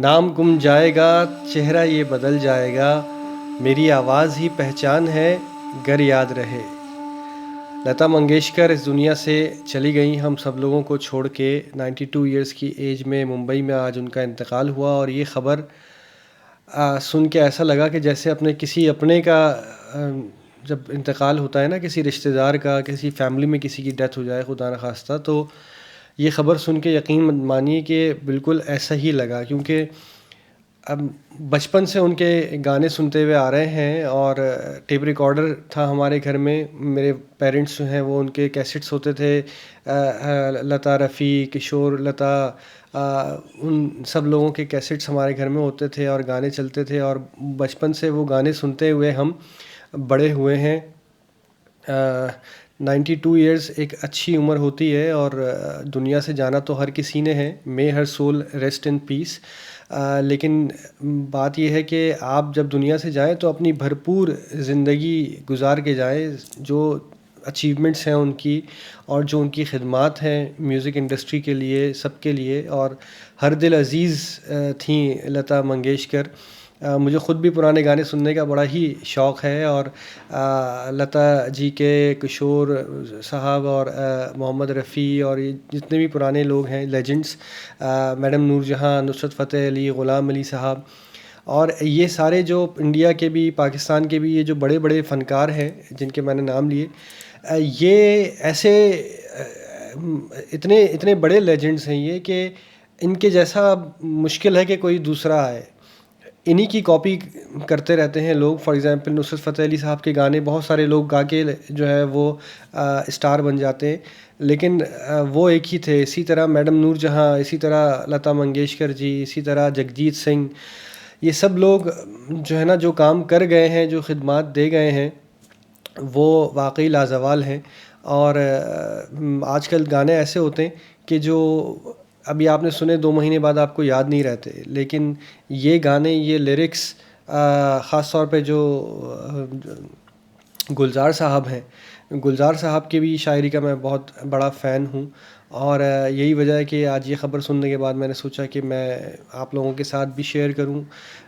نام گم جائے گا، چہرہ یہ بدل جائے گا، میری آواز ہی پہچان ہے، گر یاد رہے۔ لتا منگیشکر اس دنیا سے چلی گئیں ہم سب لوگوں کو چھوڑ کے 92 ایئرس کی ایج میں۔ ممبئی میں آج ان کا انتقال ہوا، اور یہ خبر سن کے ایسا لگا کہ جیسے کسی اپنے کا جب انتقال ہوتا ہے نا، کسی رشتہ دار کا، کسی فیملی میں کسی کی ڈیتھ ہو جائے خدا نخواستہ، تو یہ خبر سن کے یقین مانیے کہ بالکل ایسا ہی لگا، کیونکہ اب بچپن سے ان کے گانے سنتے ہوئے آ رہے ہیں، اور ٹیپ ریکارڈر تھا ہمارے گھر میں۔ میرے پیرنٹس جو ہیں وہ ان کے کیسٹس ہوتے تھے، لتا، رفیع، کشور، لتا، ان سب لوگوں کے کیسٹس ہمارے گھر میں ہوتے تھے اور گانے چلتے تھے، اور بچپن سے وہ گانے سنتے ہوئے ہم بڑے ہوئے ہیں۔ 92 ایئرس ایک اچھی عمر ہوتی ہے، اور دنیا سے جانا تو ہر کسی نے ہے، مے ہر سول ریسٹ ان پیس۔ لیکن بات یہ ہے کہ آپ جب دنیا سے جائیں تو اپنی بھرپور زندگی گزار کے جائیں، جو اچیومنٹس ہیں ان کی، اور جو ان کی خدمات ہیں میوزک انڈسٹری کے لیے، سب کے لیے، اور ہر دل عزیز تھیں لتا منگیشکر۔ مجھے خود بھی پرانے گانے سننے کا بڑا ہی شوق ہے، اور لتا جی کے، کشور صاحب اور محمد رفیع اور یہ جتنے بھی پرانے لوگ ہیں لیجنڈس، میڈم نور جہاں، نصرت فتح علی، غلام علی صاحب، اور یہ سارے جو انڈیا کے بھی، پاکستان کے بھی، یہ جو بڑے بڑے فنکار ہیں جن کے میں نے نام لیے، یہ ایسے اتنے بڑے لیجنڈس ہیں یہ، کہ ان کے جیسا مشکل ہے کہ کوئی دوسرا آئے۔ انہی کی کاپی کرتے رہتے ہیں لوگ۔ فار ایگزامپل نصرت فتح علی صاحب کے گانے بہت سارے لوگ گا کے جو ہے وہ اسٹار بن جاتے ہیں، لیکن وہ ایک ہی تھے۔ اسی طرح میڈم نور جہاں، اسی طرح لتا منگیشکر جی، اسی طرح جگجیت سنگھ، یہ سب لوگ جو ہے نا، جو کام کر گئے ہیں، جو خدمات دے گئے ہیں، وہ واقعی لازوال ہیں۔ اور آج کل گانے ایسے ہوتے ہیں کہ جو ابھی آپ نے سنے 2 مہینے بعد آپ کو یاد نہیں رہتے، لیکن یہ گانے، یہ لیرکس، خاص طور پہ جو گلزار صاحب ہیں، گلزار صاحب کی بھی شاعری کا میں بہت بڑا فین ہوں، اور یہی وجہ ہے کہ آج یہ خبر سننے کے بعد میں نے سوچا کہ میں آپ لوگوں کے ساتھ بھی شیئر کروں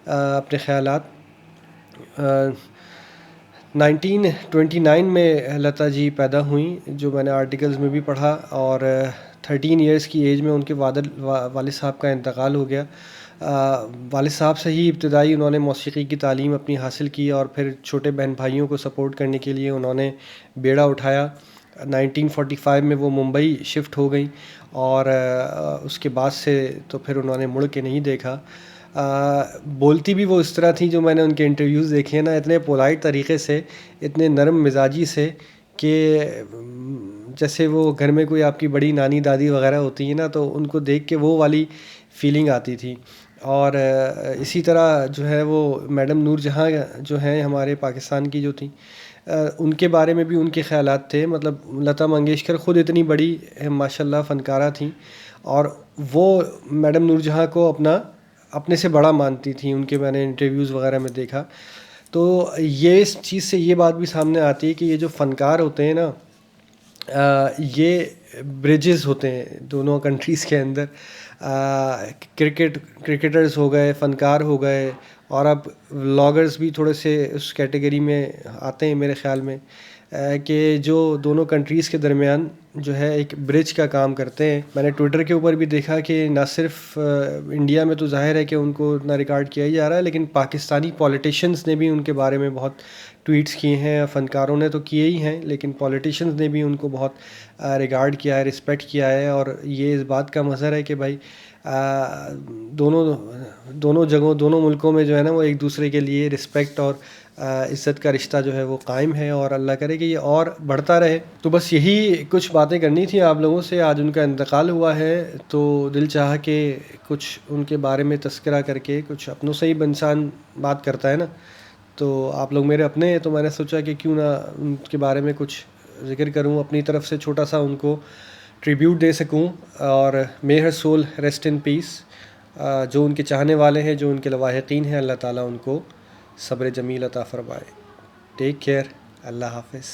اپنے خیالات۔ 1929 میں لتا جی پیدا ہوئیں، جو میں نے آرٹیکلز میں بھی پڑھا، اور 13 ایئرس کی ایج میں ان کے والد صاحب کا انتقال ہو گیا۔ والد صاحب سے ہی ابتدائی انہوں نے موسیقی کی تعلیم اپنی حاصل کی، اور پھر چھوٹے بہن بھائیوں کو سپورٹ کرنے کے لیے انہوں نے بیڑا اٹھایا۔ 1945 میں وہ ممبئی شفٹ ہو گئیں، اور اس کے بعد سے تو پھر انہوں نے مڑ کے نہیں دیکھا۔ بولتی بھی وہ اس طرح تھیں، جو میں نے ان کے انٹرویوز دیکھے ہیں نا، اتنے پولائٹ طریقے سے، اتنے نرم مزاجی سے، کہ جیسے وہ گھر میں کوئی آپ کی بڑی نانی دادی وغیرہ ہوتی ہیں نا، تو ان کو دیکھ کے وہ والی فیلنگ آتی تھی۔ اور اسی طرح جو ہے وہ میڈم نور جہاں جو ہیں ہمارے پاکستان کی جو تھیں، ان کے بارے میں بھی ان کے خیالات تھے۔ مطلب لتا منگیشکر خود اتنی بڑی ماشاء اللہ فنکارہ تھیں، اور وہ میڈم نور جہاں کو اپنے سے بڑا مانتی تھیں، ان کے میں نے انٹرویوز وغیرہ میں دیکھا۔ تو یہ اس چیز سے یہ بات بھی سامنے آتی ہے کہ یہ جو فنکار ہوتے ہیں نا، یہ برجز ہوتے ہیں دونوں کنٹریز کے اندر۔ کرکٹرز ہو گئے، فنکار ہو گئے، اور اب ولاگرز بھی تھوڑے سے اس کیٹیگری میں آتے ہیں میرے خیال میں، کہ جو دونوں کنٹریز کے درمیان جو ہے ایک برج کا کام کرتے ہیں۔ میں نے ٹویٹر کے اوپر بھی دیکھا کہ نہ صرف انڈیا میں تو ظاہر ہے کہ ان کو اتنا ریکارڈ کیا ہی جا رہا ہے، لیکن پاکستانی پولیٹیشنز نے بھی ان کے بارے میں بہت ٹویٹس کیے ہیں۔ فنکاروں نے تو کیے ہی ہیں، لیکن پولیٹیشنز نے بھی ان کو بہت ریگارڈ کیا ہے، رسپیکٹ کیا ہے، اور یہ اس بات کا مظہر ہے کہ بھائی دونوں جگہوں، دونوں ملکوں میں جو ہے نا، وہ ایک دوسرے کے لیے رسپیکٹ اور عزت کا رشتہ جو ہے وہ قائم ہے، اور اللہ کرے کہ یہ اور بڑھتا رہے۔ تو بس یہی کچھ باتیں کرنی تھیں آپ لوگوں سے۔ آج ان کا انتقال ہوا ہے، تو دل چاہا کہ کچھ ان کے بارے میں تذکرہ کر کے، کچھ اپنوں سے ہی انسان بات کرتا ہے نا، تو آپ لوگ میرے اپنے ہیں، تو میں نے سوچا کہ کیوں نہ ان کے بارے میں کچھ ذکر کروں، اپنی طرف سے چھوٹا سا ان کو ٹریبیوٹ دے سکوں۔ اور مے ہر سول ریسٹ ان پیس۔ جو ان کے چاہنے والے ہیں، جو ان کے لواحقین ہیں، اللہ تعالیٰ ان کو صبر جمیل عطا فرمائے۔ ٹیک کیئر، اللہ حافظ۔